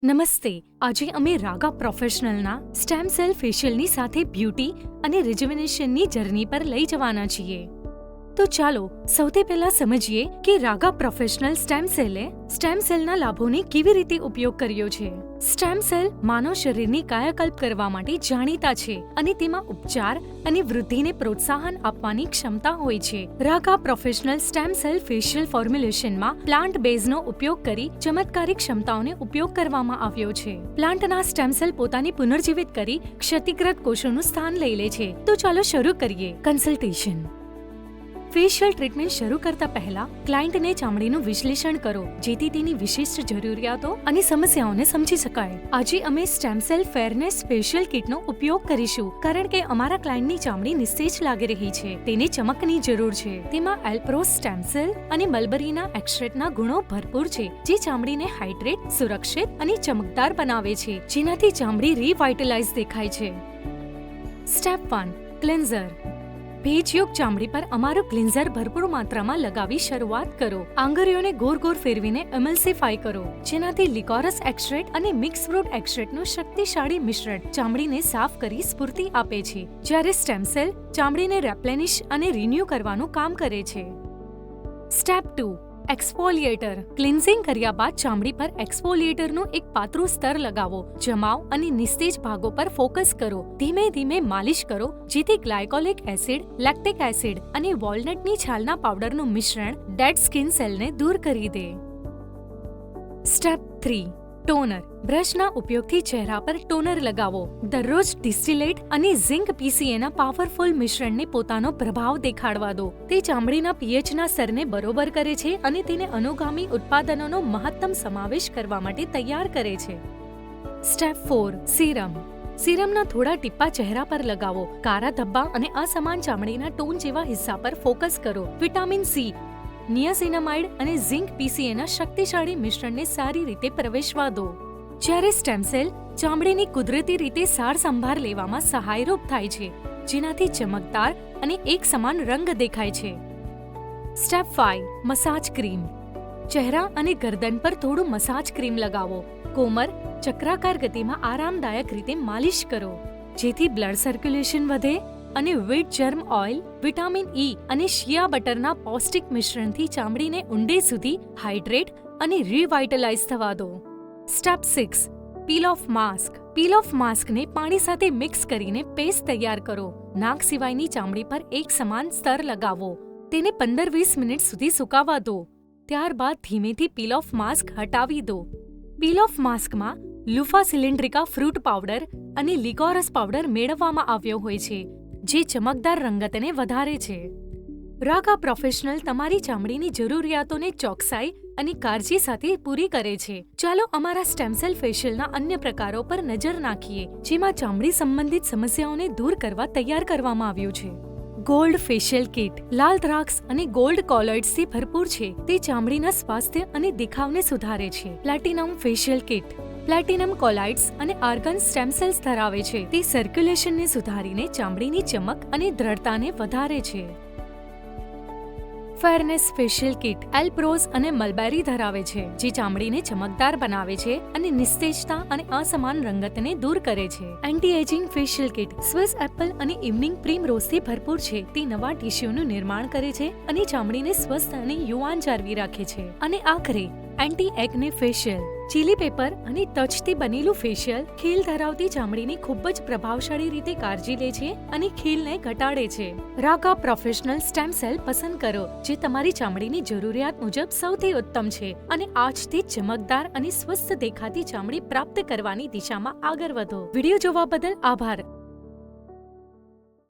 નમસ્તે. આજે અમે રાગા પ્રોફેશનલના સ્ટેમ સેલ ફેશિયલની સાથે બ્યુટી અને રિજુવિનેશનની જર્ની પર લઈ જવાના છીએ. તો ચાલો સૌથી પહેલા સમજીએ કે રાગા પ્રોફેશનલ સ્ટેમ સેલે સ્ટેમ સેલના લાભોને કેવી રીતે ઉપયોગ કર્યો છે. સ્ટેમ સેલ માનવ શરીરની કાયાકલ્પ કરવા માટે જાણીતા છે અને તેમાં ઉપચાર અને વૃદ્ધિને પ્રોત્સાહન આપવાની ક્ષમતા હોય છે. Raaga professional stem cell facial ફોર્મ્યુલેશનમાં પ્લાન્ટ બેઝનો ઉપયોગ કરી ચમત્કારિક ક્ષમતાઓને ઉપયોગ કરવામાં આવ્યો છે. પ્લાન્ટના સ્ટેમ સેલ પોતાને પુનર્જીવિત કરી ક્ષતિગ્રસ્ત કોષોનું સ્થાન લઈ લે છે. તો ચાલો શરૂ કરીએ. કન્સલ્ટેશન. ફેશિયલ ટ્રીટમેન્ટ શરૂ કરતા પહેલા ક્લાયન્ટને ચામડીનું વિશ્લેષણ કરો જેથી તેની વિશિષ્ટ જરૂરિયાતો અને સમસ્યાઓને સમજી શકાય. આજે અમે સ્ટેમ સેલ ફેરનેસ ફેશિયલ કિટનો ઉપયોગ કરીશું કારણ કે અમારા ક્લાયન્ટની ચામડી નિસ્તેજ લાગી રહી છે. તેને ચમકની જરૂર છે. તેમાં એલ્પ્રોસ સ્ટેમ સેલ અને મલબરીના એક્સ્ટ્રેક્ટના ગુણો ભરપૂર છે જે ચામડીને હાઇડ્રેટ, સુરક્ષિત અને ચમકદાર બનાવે છે, જેનાથી ચામડી રિવાઇટલાઇઝ દેખાય છે. સ્ટેપ 1. ક્લેન્ઝર. ભેજયુક્ત ચામડી પર અમારું ક્લિન્ઝર ભરપૂર માત્રામાં લગાવી શરૂઆત કરો. આંગળીઓને ગોળ ગોળ ફેરવીને એમલ્સિફાય કરો, જેનાથી લિકોરસ એક્સ્ટ્રેક્ટ અને મિક્સ ફ્રૂટ એક્સ્ટ્રેક્ટનું શક્તિશાળી મિશ્રણ ચામડીને સાફ કરી સ્ફૂર્તિ આપે છે, જ્યારે સ્ટેમ સેલ ચામડીને રેપ્લેનિશ અને રિન્યુ કરવાનું કામ કરે છે. સ્ટેપ 2. એક્સફોલિએટર. ક્લિન્ઝિંગ કર્યા બાદ ચામડી પર એક્સફોલિએટરનું એક પાતળું સ્તર લગાવો. જમાવ અને નિસ્તેજ ભાગો પર ફોકસ કરો. ધીમે ધીમે માલિશ કરો જેથી ગ્લાયકોલિક એસિડ, લેક્ટિક એસિડ અને વોલનટની છાલના પાવડરનું મિશ્રણ ડેડ સ્કિન સેલને દૂર કરી દે. સ્ટેપ 3. ટોનર. બ્રશના ઉપયોગથી ચહેરા પર ટોનર લગાવો. દરરોજ ડિસ્ટિલેટ અને ઝિંક પીસીએના પાવરફુલ મિશ્રણને પોતાનો પ્રભાવ દેખાડવા દો. તે ચામડીના પીએચના સ્તરને બરોબર કરે છે અને તેને અનુગામી ઉત્પાદનોનો મહત્તમ સમાવેશ કરવા માટે તૈયાર કરે છે. સ્ટેપ 4. સિરમ. સિરમના થોડા ટીપ્પા ચહેરા પર લગાવો. કાળા ધબ્બા અને અસમાન ચામડીના ટોન જેવા હિસ્સા પર ફોકસ કરો. વિટામિન સી, નિયાસિનામાઇડ અને ઝિંક પીસીએના શક્તિશાળી મિશ્રણને સારી રીતે પ્રવેશવા દો. જ્યારે સ્ટેમ સેલ ચામડીની કુદરતી રીતે સાર સંભાળ લેવામાં સહાયરૂપ થાય છે, જેનાથી ચમકદાર અને એક સમાન રંગ દેખાય છે. સ્ટેપ 5. Massage cream. ચહેરા અને ગરદન પર થોડું મસાજ ક્રીમ લગાવો. કોમર, ચક્રાકાર ગતિમાં આરામદાયક રીતે માલિશ કરો જેથી બ્લડ સર્ક્યુલેશન વધે અને wheat germ oil, vitamin E અને શિયા બટરના પૌષ્ટિક મિશ્રણથી ચામડીને ઊંડે સુધી હાઇડ્રેટ અને રિવાઇટલાઇઝ થવા દો. Step 6. Peel off mask. Peel off માસ્કને પાણી સાથે મિક્સ કરીને પેસ્ટ તૈયાર કરો. નાક સિવાયની ચામડી પર એક સમાન સ્તર લગાવો. તેને 15-20 મિનિટ સુધી સુકાવા દો. ત્યારબાદ ધીમેથી પીલ ઓફ માસ્ક હટાવી દો. પીલ ઓફ માસ્કમાં લુફા સિલિન્ડ્રિકા ફ્રૂટ પાવડર અને લિકોરસ પાવડર મેળવવામાં આવ્યો હોય છે, જે ચમકદાર રંગતને વધારે છે. રાગા પ્રોફેશનલ તમારી ચામડીની જરૂરિયાતોને ચોકસાઈ અને કાળજી સાથે પૂરી કરે છે. ચાલો અમારા સ્ટેમ સેલ ફેશિયલના અન્ય પ્રકારો પર નજર નાખીએ, જેમાં ચામડી સંબંધિત સમસ્યાઓને દૂર કરવા તૈયાર કરવામાં આવ્યું છે. Gold facial kit. લાલ દ્રાક્ષ અને ગોલ્ડ કોલોઇડ્સથી ભરપૂર છે. તે ચામડીના સ્વાસ્થ્ય અને દેખાવને સુધારે છે. Platinum facial kit. પ્લેટિનમ કોલાઇડ્સ અને આર્ગન સ્ટેમ સેલ્સ ધરાવે છે. તે સર્ક્યુલેશનને સુધારીને ચામડીની ચમક અને દ્રઢતાને વધારે છે. Fairness facial kit. એલ્પ્રોઝ અને મલબેરી ધરાવે છે, જે ચામડીને ચમકદાર બનાવે છે અને નિસ્તેજતા અને અસમાન રંગતને દૂર કરે છે. Anti ageing facial kit. Swiss Apple અને ઇવનિંગ પ્રીમરોઝથી ભરપૂર છે. તે નવા ટિશ્યુનું નિર્માણ કરે છે અને ચામડીને સ્વસ્થ અને યુવાન જાળવી રાખે છે. અને આખરે એન્ટી એક્ને ફેશિયલ. ચીલી પેપર અને તજથી બનેલું ફેશિયલ ખીલ ધરાવતી ચામડીની ખૂબ જ પ્રભાવશાળી રીતે કાળજી લે છે અને ખીલને ઘટાડે છે. રાગા પ્રોફેશનલ સ્ટેમ સેલ પસંદ કરો જે તમારી ચામડીની જરૂરિયાત મુજબ સૌથી ઉત્તમ છે અને આજથી ચમકદાર અને સ્વસ્થ દેખાતી ચામડી પ્રાપ્ત કરવાની દિશામાં આગળ વધો. વિડીયો જોવા બદલ આભાર.